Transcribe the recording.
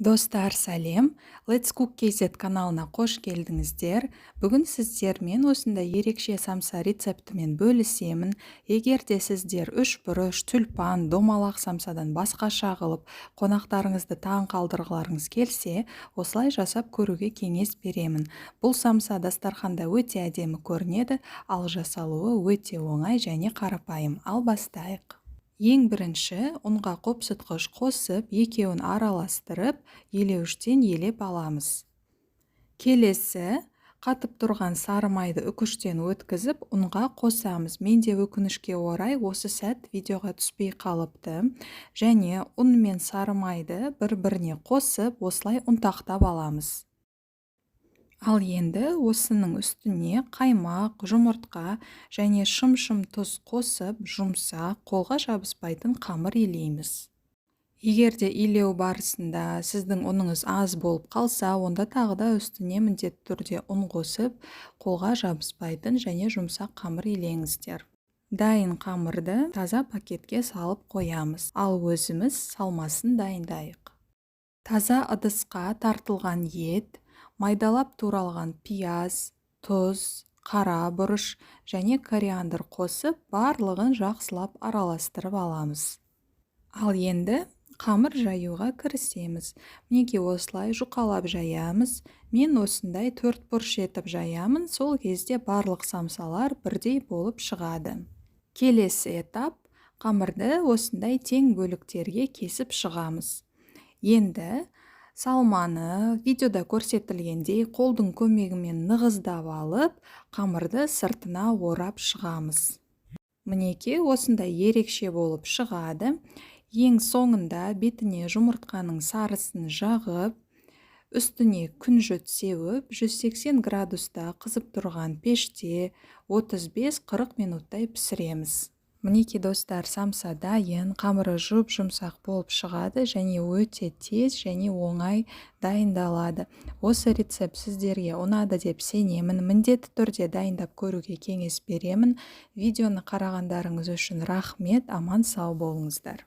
Достар, сәлем. Let's Cook KZ каналына қош келдіңіздер. Бүгін сіздермен осындай ерекше самса рецептімен бөлісемін. Егер де сіздер үшбұрыш, түлпан, домалақ самсадан басқаша қылып, қонақтарыңызды таң қалдырғыларыңыз келсе, осылай жасап көруге кеңес беремін. Бұл самса дастарханда өте әдемі көрінеді, ал жасалуы өте оңай және қарапайым. Ал бастайық. Ең бірінші ұнға қопсытқыш қосып, екеуін араластырып, елеуіштен елеп аламыз. Келесі, қатып тұрған сары майды үкіштен өткізіп, ұнға қосамыз. Менде өкінішке орай осы сәт видеоға түспей қалыпты. Және ұн мен сары майды бір-біріне қосып, осылай ұнтақтап аламыз. Ал енді осының үстіне қаймақ, жұмыртқа және шым-шым тұз қосып, жұмсақ, қолға жабыспайтын қамыр илейміз. Егер де илеу барысында сіздің ұныңыз аз болып қалса, онда тағы да үстіне міндетті түрде ұн қосып, қолға жабыспайтын және жұмсақ қамыр илеңіздер. Дайын қамырды таза пакетке салып қоямыз, ал өзіміз салмасын дайындайық. Таза ыдысқа тартылған ет, майдалап туралған пияз, тұз, қара бұрыш және кориандр қосып, барлығын жақсылап араластырып аламыз. Ал енді қамыр жаюға кірісеміз. Мінекей осылай жұқалап жаямыз. Мен осындай 4 бұрыш етіп жаямын, сол кезде барлық самсалар бірдей болып шығады. Келесі этап, қамырды осындай тең бөліктерге кесіп шығамыз. Енді салманы видеода көрсетілгендей қолдың көмегімен нығыздап алып, қамырды сыртына орап шығамыз. Мінекей осындай ерекше болып шығады. Ең соңында бетіне жұмыртқаның сарысын жағып, үстіне күнжіт сеуіп, 180 градуста қызып тұрған пеште 35-40 минуттай пісіреміз. Мінекей достар, самса дайын, қамыры жұмсақ болып шығады және өте тез және оңай дайындалады. Осы рецепт сіздерге ұнады деп сенемін. Міндетті түрде дайындап көруге кеңес беремін. Видеоны қарағандарыңыз үшін рахмет, аман сау болыңыздар.